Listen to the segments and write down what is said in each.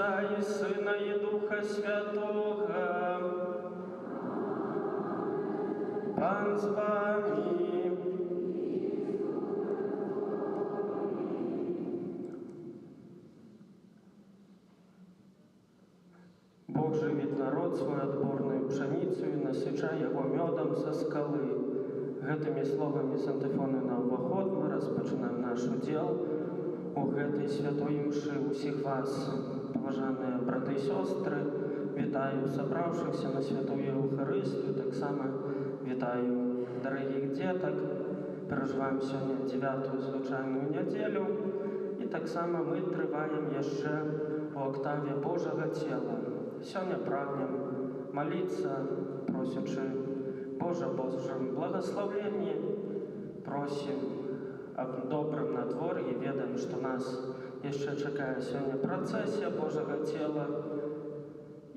Отца и Сына и Духа Святого. Пан з вами. Бог живит народ свой отборную пшеницу и насыча его медом со скалы. Гэтымі словамі з антыфоны на ўваход мы распачынаем наш удзел у гэтай святой імшы. Усіх вас, паважаныя браты і сёстры, вітаю сабраўшыхся на святую Еўхарыстыю, таксама вітаю дарагіх дзетак. Перажываем сёння 9-ю звычайную нядзелю і таксама мы трываем яшчэ у октаве Божага цела. Сёння прагнем маліцца, просячы Божа Божым благословенні, просім аб добрым надвор'і, ведаем, што нас яшчэ чакае сёння працэсія Божага цела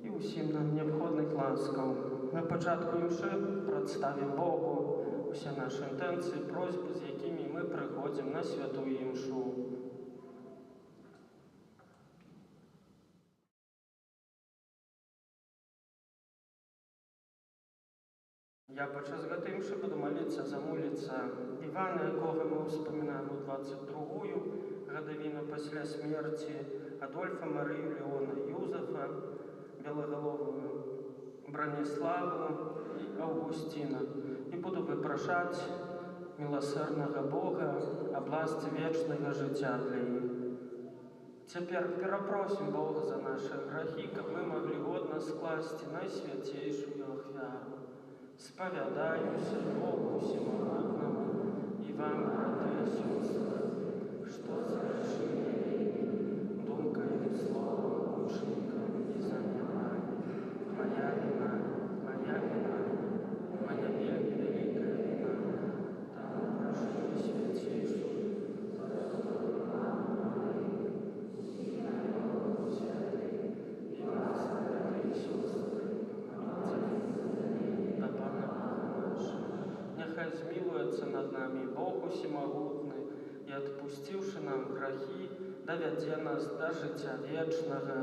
і ўсім нам неабходных ласкаў. На пачатку імшы прадставім Богу усе нашы інтэнцыі, просьбы, з якімі мы прыходзім на святую імшу. Я падчас гэтай імшы буду маліцца за муліца Івана, якога мы ўспамінаем у 22-ю гадавіну пасля смерці, Адольфа, Марыю, Леона, Юзафа, Белагаловую, Браніславу і Аўгусціна. І буду выпрашаць міласэрнага Бога аб ласцы вечнага жыцця для іх. Цяпер перапросім Бога за нашы грахі, каб мы маглі годна скласці найсвяцейшую ахвяру. Спавядаюся Богу всемогутному и вам, браты и сестры, что совершили думкой, словом, учником и занятием. Моя вина, моя великая вина, там прошу святейшую, и вас, браты и сестры, Няхай змілуецца над намі Бог усемагутны і, адпусціўшы нам грахі, давядзе нас да жыцця вечнага.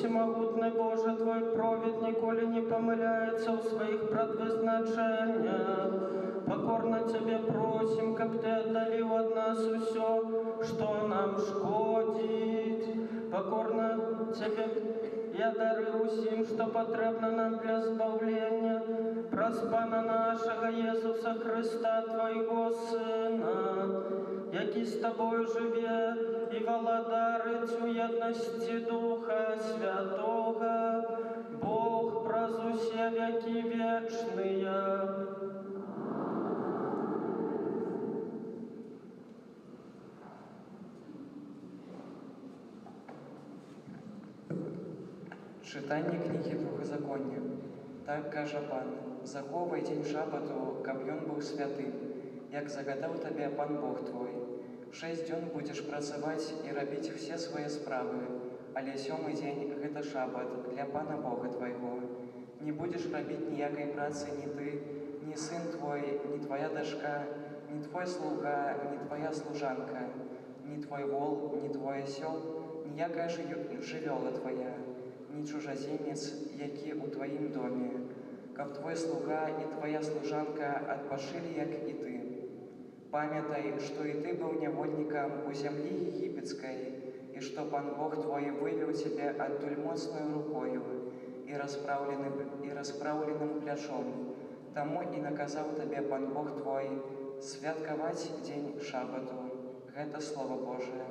всемогутный Боже, Твой провид николи не помыляется в своих предвизначениях. Покорно Тебе просим, как Ты отдалил от нас все, что нам шкодит. Покорно Тебе я дарю усім, что потребно нам для збавлення, праз Пана нашого Єсуса Христа, Твоего Сина, який з Тобою живе і володарить у єдності Духа Святого, Бог праз усе веки вечные. Читання книги Другозаконня. Так каже Пан: заховай день шабату, каб ён быў святым, як загадаў табе Пан Бог твой. 6 дзён будзеш працаваць і рабіць все свае справы, але 7-й дзень – гэта шабат для Пана Бога твайго. Не будзеш рабіць ніякай працы ні ты, ні сын твой, ні твоя дачка, ні твой слуга, ні твоя служанка, ні твой вол, ні твой асёл, ніякая жывёла твоя, ні чужаземец, які ў тваім доме, каб твой слуга і твоя служанка адпачылі, як і ты. Памятай, што і ты быў нявольнікам у зямлі егіпецкай, і што Пан Бог твой вывеў цябе адтуль моцнаю рукою і распраўленым плячом. Таму і наказаў табе Пан Бог твой святкаваць дзень шабату. Гэта Слова Божае.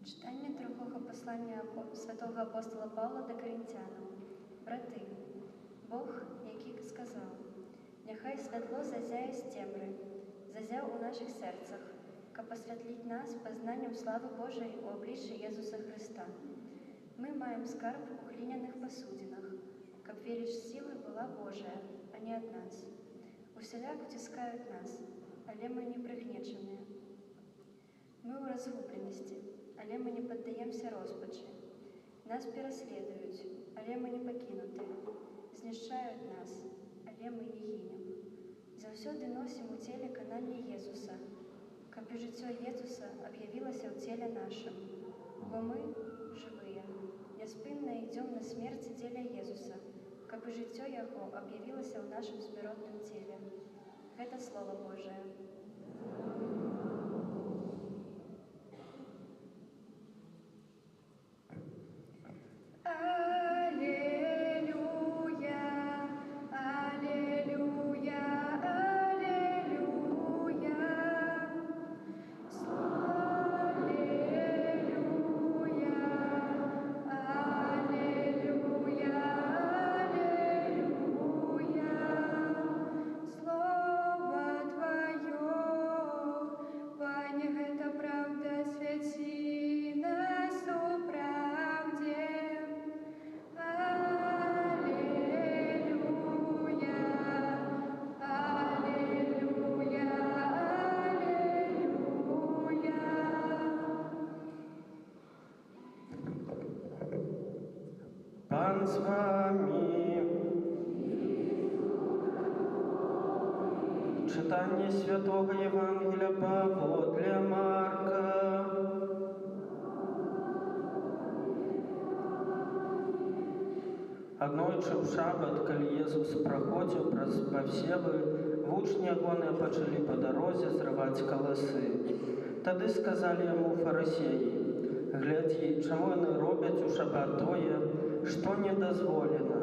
Читання другого послання святого апостола Павла до Коринтянам. Брати, Бог, який сказав: «Нехай світло зазяє з темри, зазяв у наших серцях, ка посвятлить нас познанням слави Божої у обличчі Єсуса Христа. Ми маємо скарб у глиняних посудинах, каб велич сили була Божия, а не от нас. Усяляк втискають нас, але ми не пригнічені. Ми у розгубленості, але ми не піддаємося розпачі. Нас переслідують, але ми не покинуті. знішчаюць нас, але мы не гінем. Заўсёды носім у целе кананне Езуса, каб і жыццё Езуса аб'явілася ў целе нашым. Бо мы, жывыя, няспынна ідзём на смерці дзеля Езуса, каб і жыццё Яго аб'явілася ў нашым смяротным целе. Гэта Слова Божае. Пан з вами. Читання Святого Євангелія паводле Марка. Аднойчы ў шабат, калі Езус праходзіў праз пасевы, вучні ягоныя пачалі па дарозе зрываць каласы. Тады сказалі яму фарысеі: «Глядзі, чаму яны робяць у шабат тое, што не дазволена?»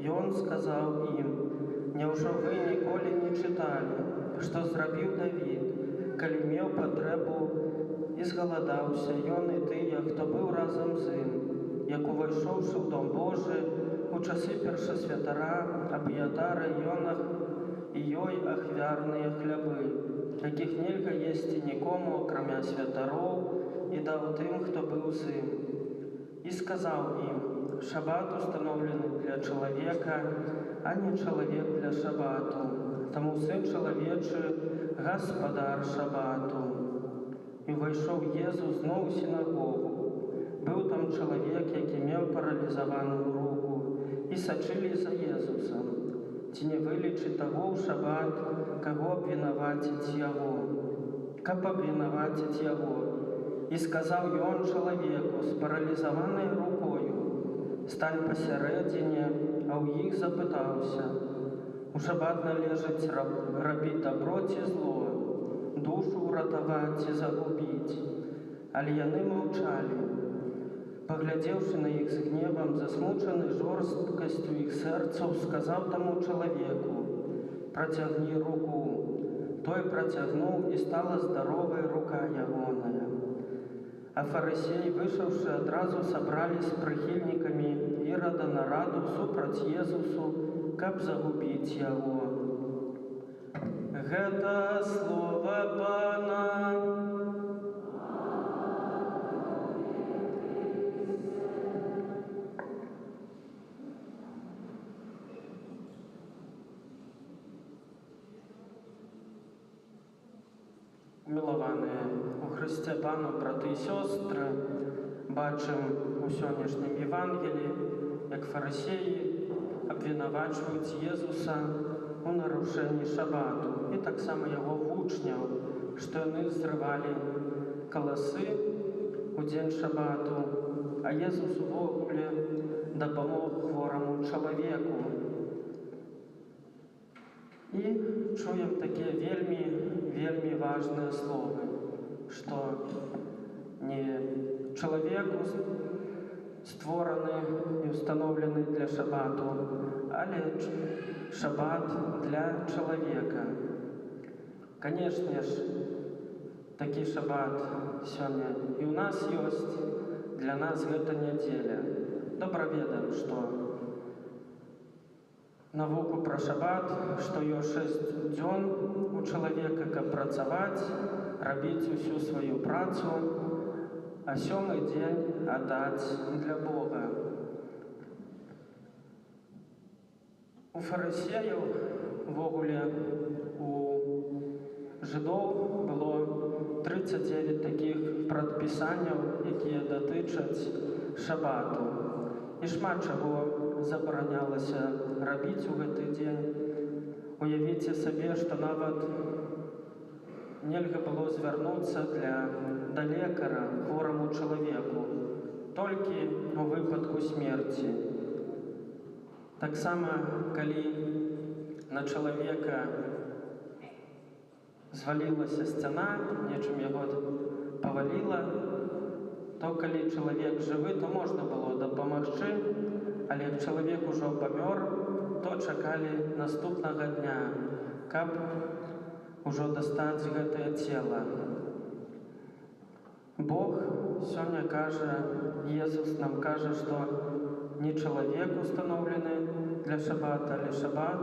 Ён сказаў ім: «Няўжо вы ніколі не чыталі, што зрабіў Давід, калі меў патрэбу і згаладаўся, ён і тыя, хто быў разам з ім, як увайшоўшы ў дом Божы, у часы першасвятара Аб'ятара Йонах і ёй ахвярныя хлябы, якіх нельга есці нікому, акрамя святароў, і даў тым, хто быў з ім. І сказаў ім: шабат установлены для чалавека, а не чалавек для шабату. Таму Сын чалавечы гаспадар шабату». І ўвайшоў Езус зноў у сінагогу. Быў там чалавек, які меў паралізаваную руку, і сачылі за Езусам, ці не вылечыць таго ў шабат, каго абвінаваціць яго, каб абвінаваціць яго. І сказаў ён чалавеку з паралізаванай рукою: «Стань пасярэдзіне», а ў іх запытаўся: «У шабат належыць рабіць дабро ці зло, душу ўратаваць ці загубіць?» Але яны маўчалі. Паглядзеўшы на іх з гневам, засмучаны жорсткасцю іх сэрцаў, сказаў таму чалавеку: «Працягні руку». Той працягнуў, і стала здаровая рука ягоная. А фарысеі, выйшаўшы, адразу сабралі з прыхільнікамі Ірада нараду супраць Езусу, каб загубіць яго. Гэта слова Пана. Мілаваныя у Хрысце Пану браты і сёстры, бачым у сённяшнім Євангелі, як фарысеі абвінавачваюць Езуса у нарушэнні шабату і таксама яго вучняў, што яны зрывалі каласы у дзень шабату, а Езус увогуле дапамог хвораму чалавеку. І чуем такія вельмі важныя словы, што не чалавеку створаны і установлены для шабату, але шабат для чалавека. Канешне ж, такі шабат сёння і ў нас ёсць, для нас гэта нядзеля. Добра ведаем, што навуку пра шабат, што ёсць 6 дзён у чалавека, каб працаваць, рабіць усю сваю працу, а 7-й дзень аддаць для Бога. У фарысеяў, увогуле, у жыдоў было 39 такіх прадпісанняў, якія датычаць шабату. І шмат чаго забаранялася рабіць у гэты дзень. Уявіце сабе, што нават нельга было звярнуцца да лекара хвораму чалавеку, толькі у выпадку смерці. Таксама, калі на чалавека звалілася сцяна, нечым яго паваліла, то калі чалавек жывы, то можна было дапамагчы, але як чалавек ужо памёр, то чакалі наступнага дня, каб ужо дастаць гэтае цела. Бог сёння кажа, Езус нам кажа, што не чалавек установлены для шабата, але шабат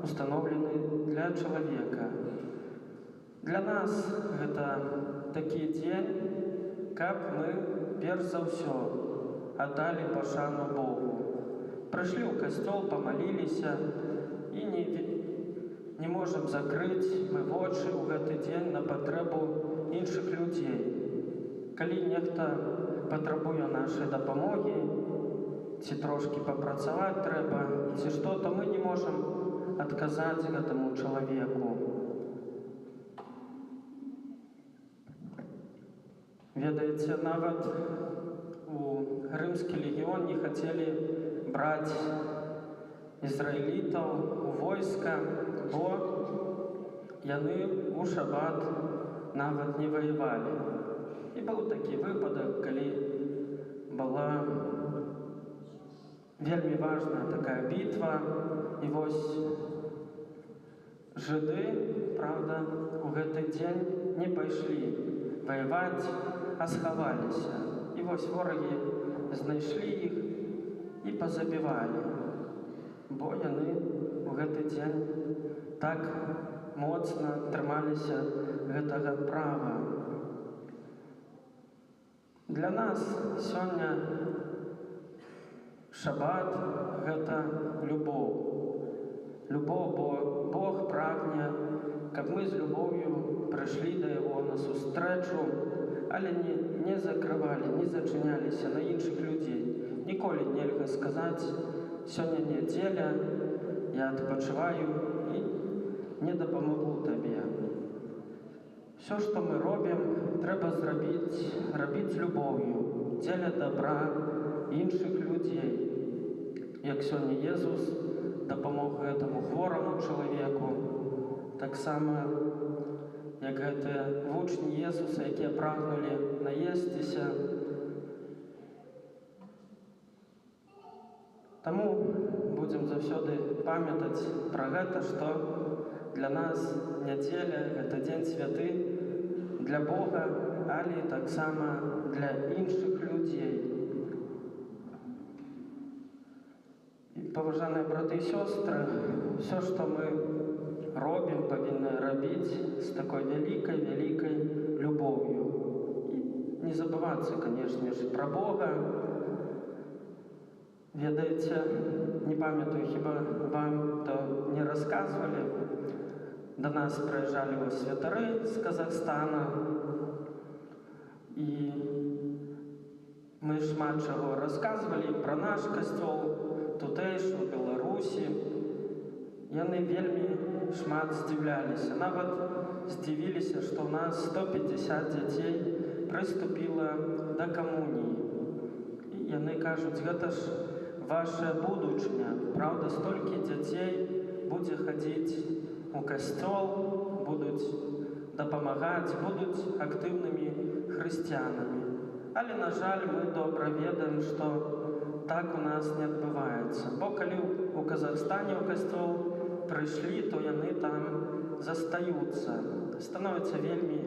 установлены для чалавека. Для нас гэта такі дзень, каб мы перш за ўсё аддалі пашану Богу. Прыйшлі ў касцёл, памаліліся і не можам закрыць мы вочы ў гэты дзень на патрэбу іншых людзей. Калі нехта патрабуе нашай дапамогі, ці трошкі папрацаваць трэба, ці што, то мы не можам адказаць гэтаму чалавеку. Ведаеце, нават у рымскі легіён не хацелі браць ізраілітаў у войска, бо яны у шабат нават не ваявалі. І быў такі выпадак, калі была вельмі важная такая бітва, і вось жыды, правда, у гэты дзень не пайшлі ваяваць, а схаваліся. І вось ворагі знайшлі іх і пазабівалі, бо яны у гэты дзень так моцна трымаліся гэтага права. Для нас сёння шабат – гэта любоў. Любоў, бо Бог прагне, каб мы з любоўю прыйшлі да Яго на сустрэчу, але не закрывалі, не зачыняліся на іншых людзей. Ніколі нельга сказаць, сёння нядзеля, я адпачываю і не дапамагу табе. Все, што мы робім, трэба рабіць з любоўю, дзеля дабра іншых людзей. Як сёння Езус дапамог гэтаму хвораму чалавеку, таксама як гэтыя вучні Езуса, якія прагнулі наесціся. Таму будзем заўсёды памятаць пра гэта, што для нас нядзеля – гэта дзень святы для Бога, але таксама для іншых людзей. Паважаныя браты і сёстры, все, што мы робім, павінны рабіць з такой вялікай любоўю. І не забывацца, канешне ж, пра Бога. Ведаеце, не памятаю, хіба вам то не расказвалі, да нас прыязджалі святары з Казахстана, і мы шмат чаго расказвалі пра наш касцёл, тутэйшы, у Беларусі. Яны вельмі шмат здзіўляліся. Нават здзівіліся, што ў нас 150 дзяцей прыступіла да камуніі. І яны кажуць, гэта ж ваша будучыня. Праўда, столькі дзяцей будзе хадзіць у касцёл, будуць дапамагаць, будуць актыўнымі хрысціянамі. Але, на жаль, мы добра ведаем, што так у нас не адбываецца. Бо калі у Казахстане ў касцёл прыйшлі, то яны там застаюцца, становяцца вельмі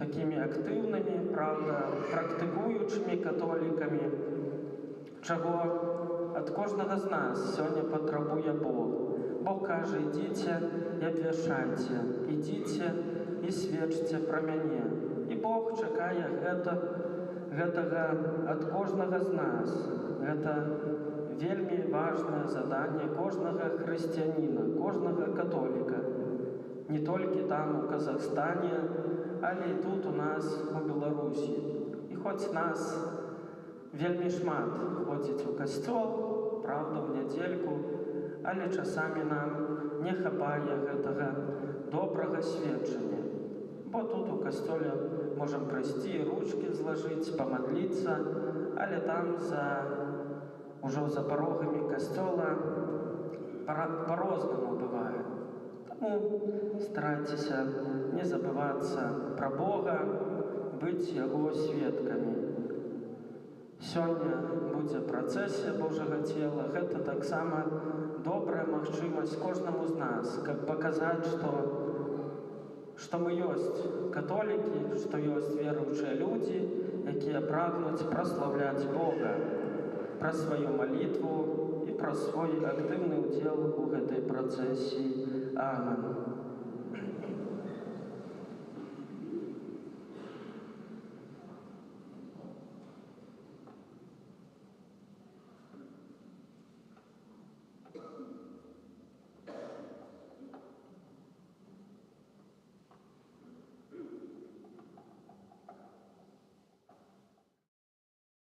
такімі актыўнымі, правда, практыкуючымі католікамі, чаго ад кожнага з нас сёння патрабуе Бог. Бог кажа, ідзіце і абвяшчайце, ідзіце і сведчце пра мяне. І Бог чакае гэтага ад кожнага з нас. Гэта вельмі важнае заданне кожнага хрысціяніна, кожнага католіка. Не толькі там, у Казахстане, але і тут у нас, у Беларусі. І хоць нас Вельмі шмат ходзіць у касцёл, праўда, ў нядзельку, але часамі нам не хапае гэтага добрага сведчання. Бо тут у касцёле можам прыйсці, ручкі злажыць, памадліцца, але там ужо за парогамі касцёла па-рознаму бывае. Таму старайцеся не забывацца пра Бога, быць яго сведкамі. Сёння будзе працэсія Божага цела. Гэта таксама добрая магчымасць кожнаму з нас, каб паказаць, што мы ёсць католікі, што ёсць веруючыя людзі, якія прагнуць праслаўляць Бога пра сваю малітву і пра свой актыўны ўдзел у гэтай працэсіі. Амен.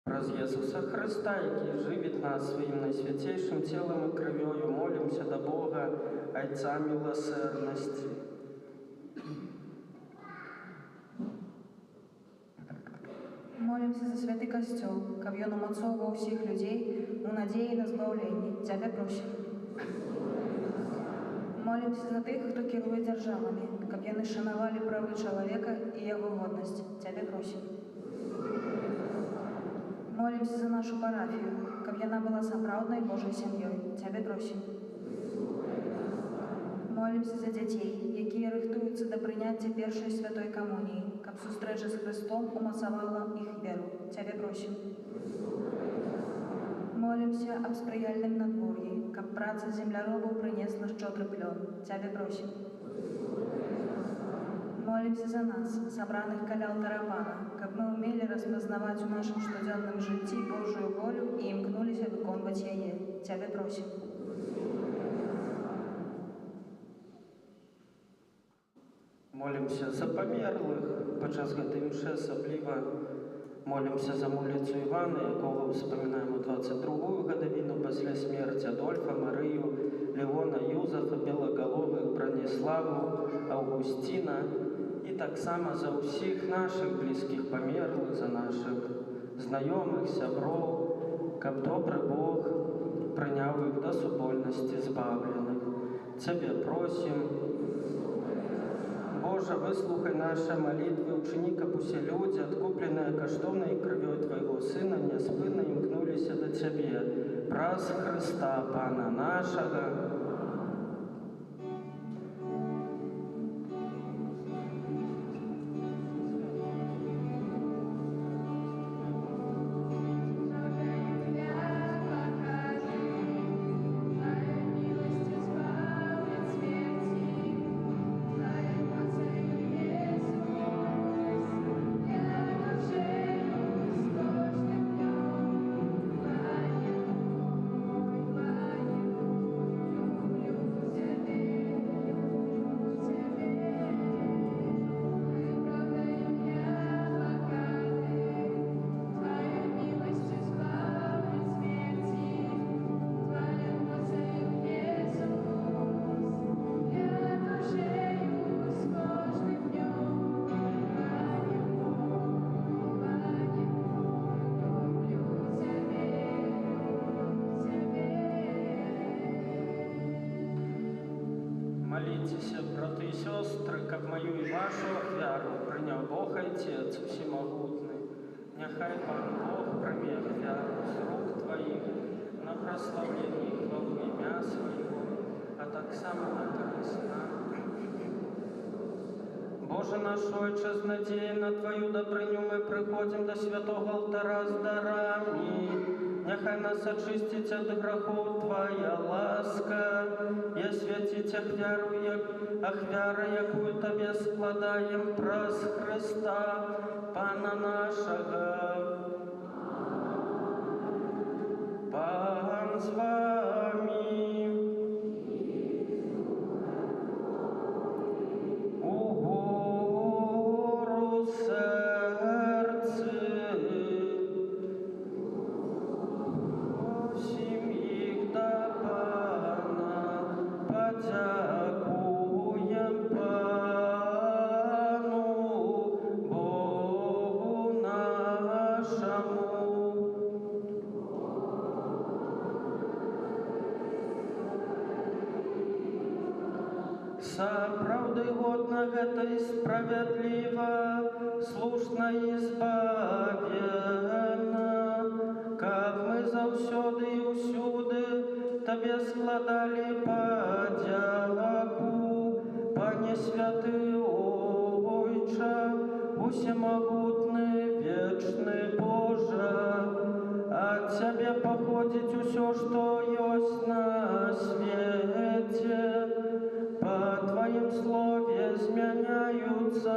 Праз Jesуса Христа, який живить нас своїм найсвятейшим тілом і кров'ю, молимося до Бога, Отця милосердності. Молимся за святый костел, каб ён умацоўваў усіх людзей у надзеі на збаўленне. Цябе просім. Молимся за тых, хто кіруе дзяржавамі, каб яны шанавалі правы чалавека і яго годнасць. Цябе просім. Молимся за нашу парафію, каб яна была сапраўднай Божай сям'ёй. Цябе просім. Молимся за дзяцей, якія рыхтуюцца да прыняцця першай святой камуніі, каб сустрэча з Христом умацавала іх веру. Цябе просім. Молимся аб спрыяльным надвор'і, каб праца земляробаў прынесла шчодры плён. Цябе просім. Молимся за нас, сабраных каля алтара Пана, каб мы умелі распазнаваць у нашым штодзённым жыцці Божую волю і імкнуліся выконваць яе. Цябе просім. Молимся за памерлых, падчас гэтай імшы асабліва молимся за вуліцу Івана, якого вспоминаем у 22-ю гадавіну пасля смерці Адольфа, Марыю, Леона, Юзафа, Белаголовых, Браніславу, Августіна і таксама за ўсіх наших блізкіх памерлых, за наших знаёмых, сяброў, каб добры Бог прыняў іх да супольнасці збавленых. Цябе просім, Боже, выслухай наши молитвы, учини, каб усе люди, откупленные каштовной кровью Твоего Сына, неспынно имкнулись до Тебе, праз Христа, Пана нашего. Молитеся, браты и сестры, каб мою и вашу ахвяру принял Бог Отец Всемогутный. Нехай Пан Бог прыме ахвяру с рук Твоих на прославление и хвалу имя Своего, а так само на корысть нам. Боже наш Отче, з надеей на Твою добрыню мы приходим до святого алтара с дарами. Нехай нас очистить от грехов Твоя ласка, и освятить ахвяру, якую Тебе складаем праз Христа, Пана нашего. Пан з вами. Угору серце. Сапраўды годна гэта і справядліва, слушна і збавена, каб мы заўсёды і ўсюды Табе складалі падзяку, Пане святы Ойча, усемагутны, вечны Божа. Ад Цябе паходзіць усё, што ёсць на свеце. Па Тваім слове змяняюцца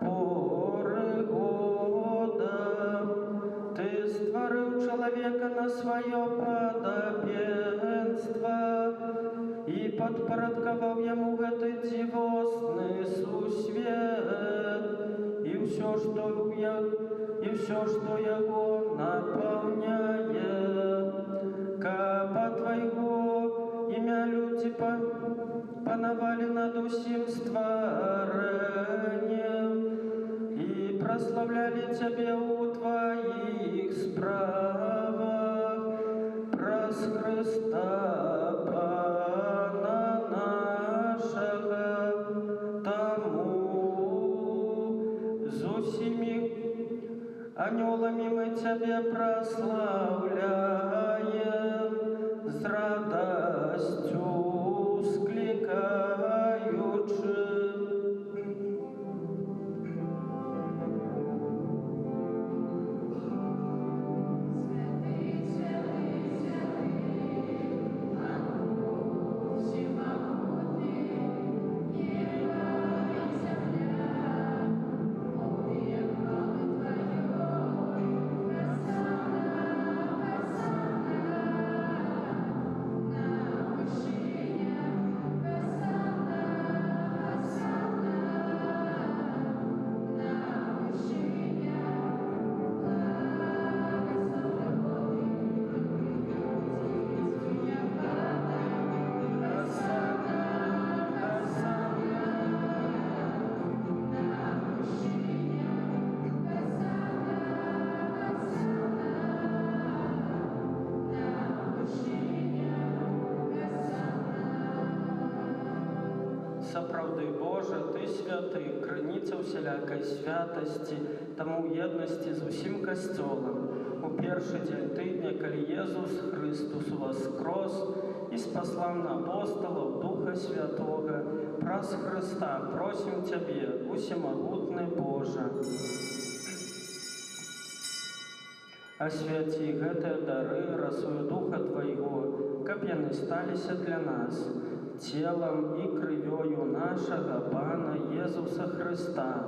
поры года. Ты стварыў чалавека на сваё падабенства і падпарадкаваў яму гэты дзівосны сусвет і ўсё, што яго напаўняе. Каб ад Твайго імя людзі панавалі над усім стварэннем і праслаўлялі Цябе ў Тваіх справах праз Хрыста Пана нашага. Таму з усімі анёламі мы Цябе праслаўляем, з радасцю склікаючы. Сапраўды Божа, Ты святы, крыніца ўсялякай святасці, таму ў еднасці з усім касцёлам. У першы дзень тыдня, калі Езус Христус воскрос і спаслаў на апосталаў Духа Святога, праз Хрыста просім Цябе, усемагутны Божа. Асвяці гэтыя дары расою Духа Твайго, каб яны сталіся для нас целам і крывёю нашага Пана Езуса Хрыста.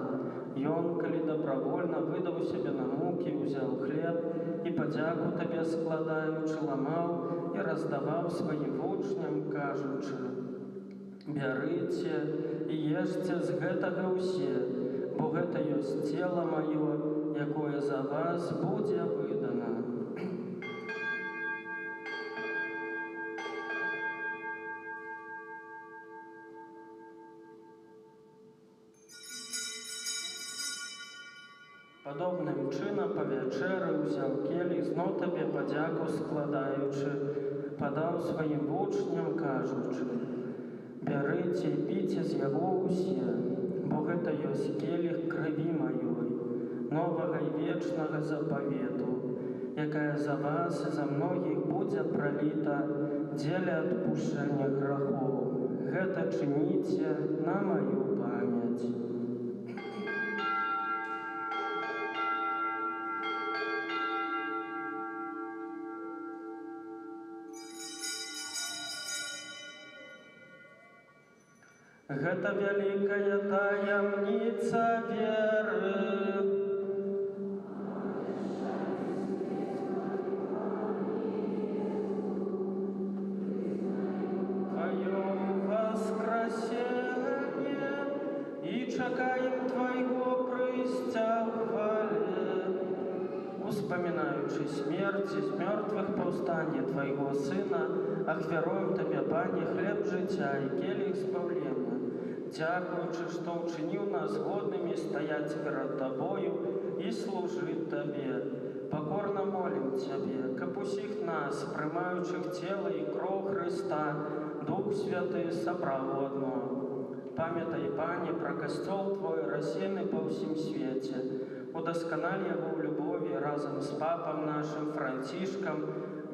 Ён, калі добравольна выдаў сябе на мукі, узяў хлеб і падзяку Табе складаючы, ламаў і раздаваў сваім вучням, кажучы: «Бярыце і ешце з гэтага ўсе, бо гэта ёсць цела маё, якое за вас будзе выдана». Падобным чынам па вячэры ўзяў келіх, зноў Табе падзяку складаючы, падаў сваім вучням, кажучы: «Бярыце і піце з яго ўсе, бо гэта ёсць келіх крыві маёй, новага і вечнага запавету, якая за вас і за многіх будзе праліта дзеля адпушчэння грахоў. Гэта чыніце на маю памяць». Гэта вялікая таямніца веры. Твоём воскресенье і чакаем Твайго прыйсця ў хвале. Успамінаючы смерць з мёртвых паўстанне Твайго Сына, ахвяруем Табе, Пане, хлеб жыцця і келіх збаўлення. Дзякуючы, што ўчыніў нас годнымі стаяць перад Табою і служыць Табе. Пакорна молім Цябе, каб усіх нас, прымаючых цела і кроў Хрыста, Дух Святы сабраў у адно. Памятай, Пане, про костел Твой, рассеянный по всем свете. Удоскональ его в любови разом с папом нашим Францишком,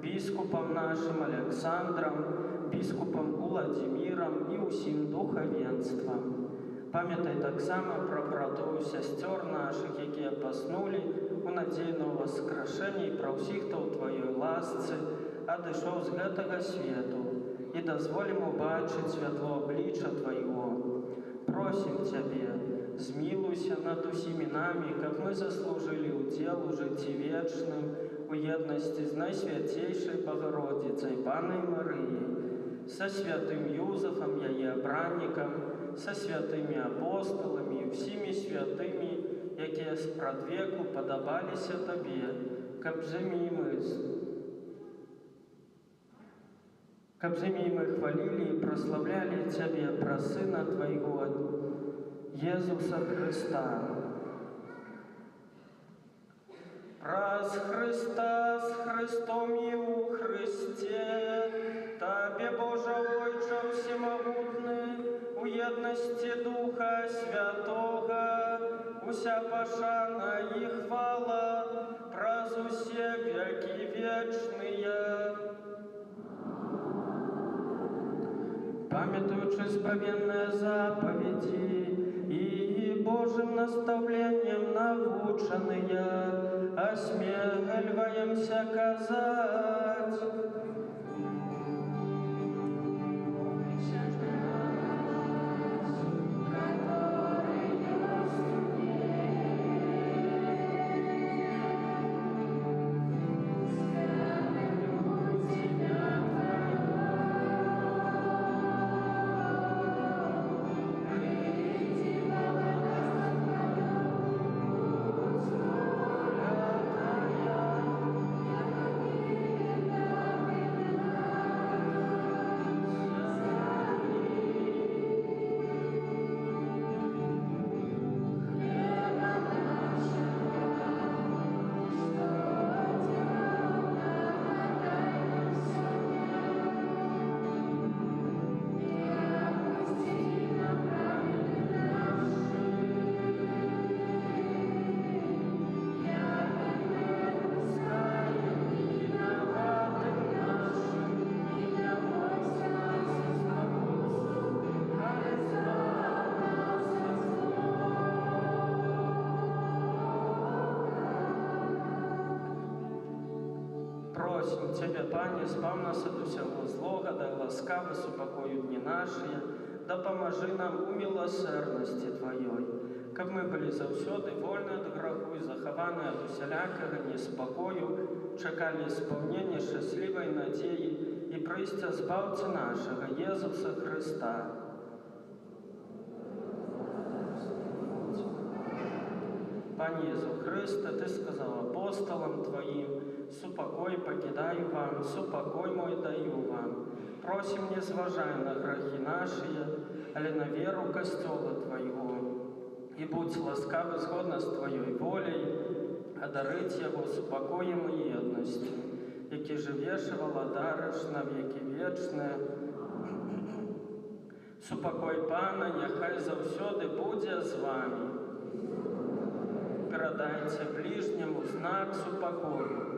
бискупом нашим Александром, бискупом Владимиром и усім духовенством. Памятай так само про братов и сестер наших, якія поснули у надзейного воскрешения, и про всіх, хто у Твоей ласцы адышоў з гэтага свету, и дозволим убачить святло обличчя Твоего. Просим Тебе, змилуйся над усіми нами, как мы заслужили удел у житті вечным, у едности с Найсвятейшей Богородицей, Панной Марией, со святым Юзефом, яе обранником, со святыми апостолами и всеми святыми, якія спрадвеку подобалися Тебе, каб же мы хвалили и прославляли Тебе про Сына Твоего, Иисуса Христа. Праз Христа с Христом и у Христе, Тебе, Боже Ойче всемогутный, у едности Духа Святого, уся пошана и хвала, праз усе веки вечные. Памятуючи сповенные заповеди и Божьим наставлением наученные, осмеливаемся казать. Просим Тебя, Пане, збав нас от усього злога, дай ласкаво супокою дні наші, да поможи нам у милосердности Твоей, каб мы были заўсёды вольны от граху и захаваны от усялякага неспокою, чекали исполнения счастливой надеи и прыйсця збаўцы нашего, Иисуса Христа. Пане Иисус Христе, Ты сказал апостолам Твоим: «Супокой покидаю вам, супокой мой даю вам». Просим, не зважай на грехи наши, але на веру Костела Твоего. И будь ласкавы згодно с Твоей волей, одарить его супокоем и едностью, які живеш и владариш на веки вечные. Супокой Пана, няхай заўсёды будзе з вами. Передайте ближнему знак супокою.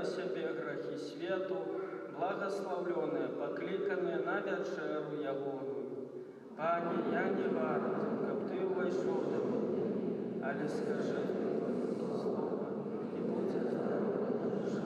сябе грахі свету, благословленные, пакліканыя на вячэру ягоную. Пане, я не варты, каб ты ўвайшоў да мяне, але скажы слова, і будзе здарова наша.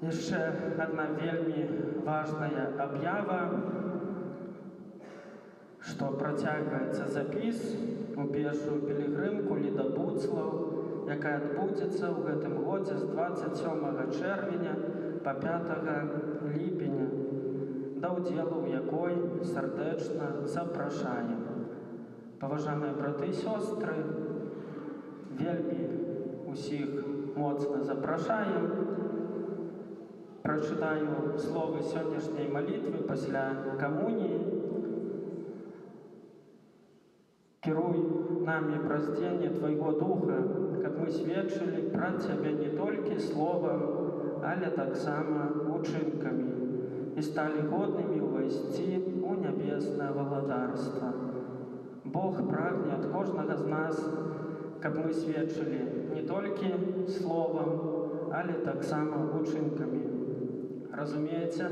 Яшчэ адна вельмі важная аб'ява, што працягваецца запіс у першую пілігрымку ледабуцлаў, якая адбудзецца ў гэтым годзе з 27 чэрвеня па 5 ліпеня, да ўдзелу ў якой сардэчна запрашаем. Паважаныя браты і сёстры, вельмі усіх моцна запрашаем. Прачытаю словы сённяшняй малітвы пасля камуніі. Кіруй намі праз дзеянне Твайго Духа, каб мы сведчылі пра Цябе не толькі словам, але таксама учынкамі і сталі годнымі ўвайсці ў нябеснае валадарства. Бог прагне ад кожнага з нас, каб мы сведчылі не толькі словам, але таксама учынкамі. Разумееце,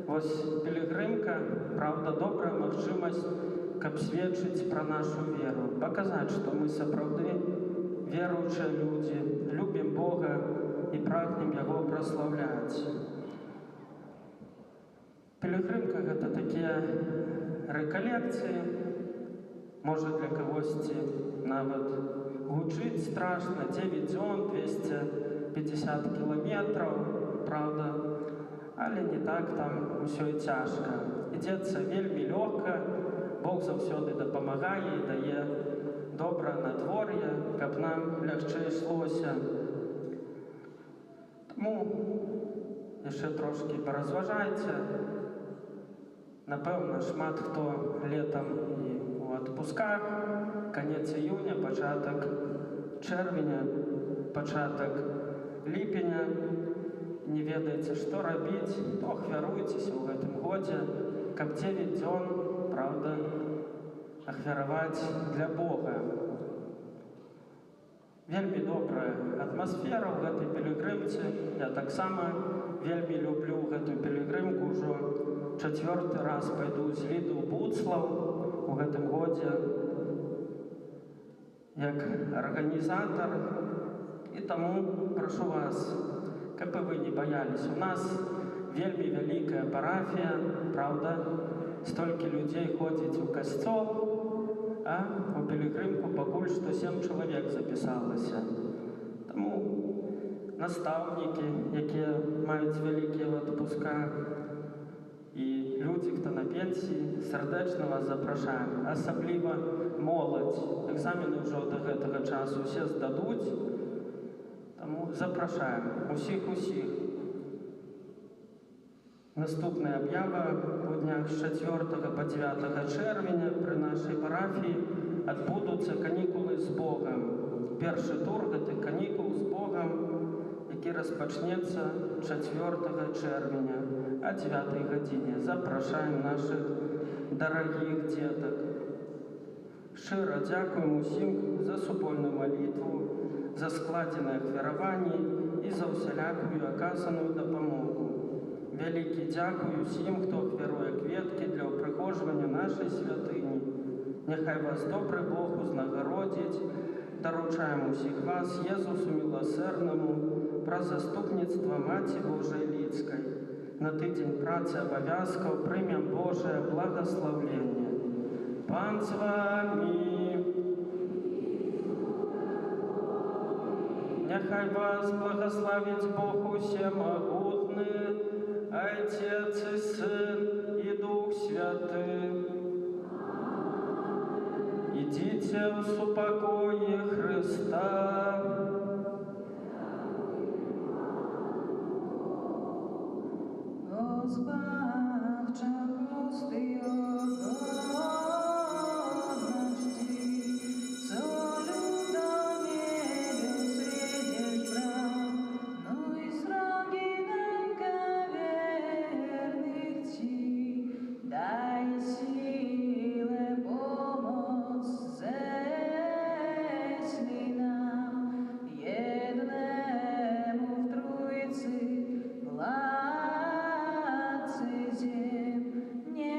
вось пілігрымка, праўда, добрая магчымасць, каб сведчыць пра нашу веру, паказаць, што мы сапраўды веруючыя людзі, любім Бога і прагнем Яго праслаўляць. Пілігрымка – гэта такія рэкалекцыі, можа для кагосьці нават гучыць страшна, 9 дзён, 250 кіламетраў, правда, але не так там усё і цяжка. Ідзецца вельмі лёгка, Бог заўсёды дапамагае і дае добрае надвор'е, каб нам лягчэй ішлося. Таму яшчэ трошкі паразважайце. Напэўна, шмат хто летам і ў адпусках, канец іюня, пачатак чэрвеня, пачатак ліпеня, не ведаеце, што рабіць, то ахвяруйцеся ў гэтым годзе, каб 9 дзён, правда, ахвяраваць для Бога. Вельмі добрая атмасфера ў гэтай пілігрымцы. Я таксама вельмі люблю гэтую пілігрымку. Ужо 4-й раз пайду з ледабуцлаў у гэтым годзе як арганізатар. І таму прашу вас, каб і вы не баяліся. У нас вельмі вялікая парафія, правда, столькі людзей ходзіць у касцёл, а у пілігрымку пакуль што 7 чалавек запісалася. Таму настаўнікі, якія маюць вялікія в адпусках, і людзі, хто на пенсіі, сардэчна вас запрашаем. Асабліва моладзь. Экзамены ўжо да гэтага часу усе здадуць, таму запрашаем усіх. Наступная аб'ява у днях з 4 па 9 чэрвеня пры нашай парафіі адбудуцца канікулы з Богам. Першы тур гэтых канікул з Богам, які распачнецца 4 чэрвеня о 9 гадзіне. Запрашаем нашых дарагіх дзетак. Шчыра дзякуем усім за супольную малітву, за складзеныя ахвяраванні і за ўсялякую аказаную дапамогу. Вялікі дзякуй усім, хто ахвяруе кветкі для ўпрыгожвання нашай святыні. Няхай вас добры Бог узнагародзіць. Даручаем усіх вас Езусу міласэрнаму праз заступніцтва Маці Божай Лідскай. На тыдзень працы абавязкаў прымем Божае благаслаўленне. Пан з вамі. Няхай вас благаславіць Бог усемагутны, Отец и Сын и Дух Святый. Идите в супокое Христа. Озбавча прости годности, солю до небес средишь брам, но и сроги нам коверных ти, дай силы помощь зесли нам, еднему в Троице владце зем, не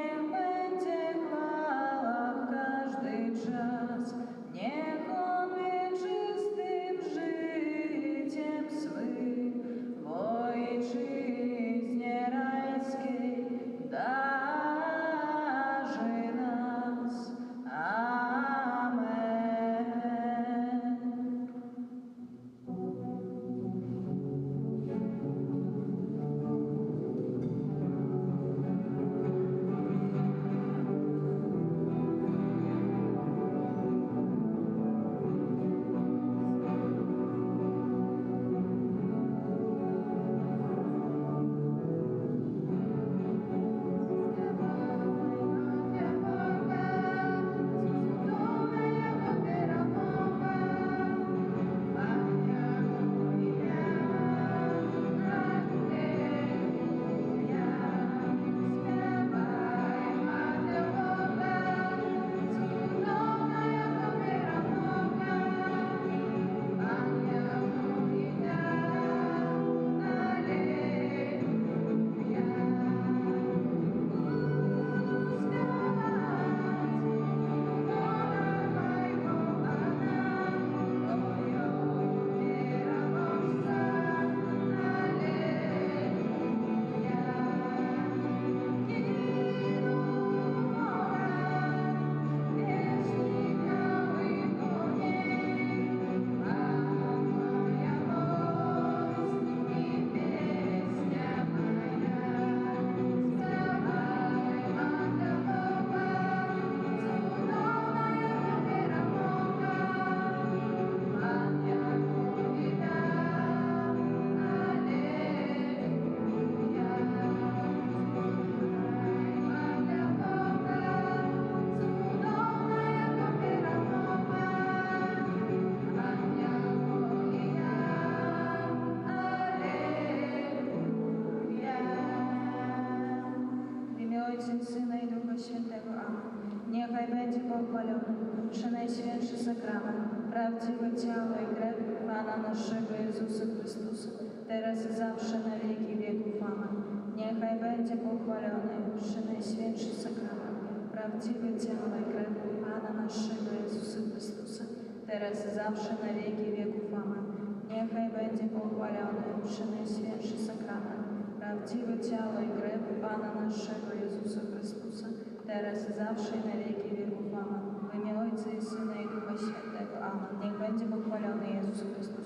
pochwalony, Przenajświętszy sakrament, prawdziwe ciało i krew Pana naszego Jezusa Chrystusa, teraz i zawsze na wieki wieków. Amen. Niechaj będzie pochwalony Przenajświętszy sakrament, prawdziwe ciało i krew Pana naszego Jezusa Chrystusa, teraz i zawsze na wieki wieków. Amen. Niechaj będzie pochwalony Przenajświętszy sakrament, prawdziwe ciało i krew Pana naszego Jezusa Chrystusa, teraz i zawsze i na wieki wieków. Amen. W imię Ojca i Syna i Ducha Świętego. Amen. Niech będzie pochwalony Jezus Chrystus.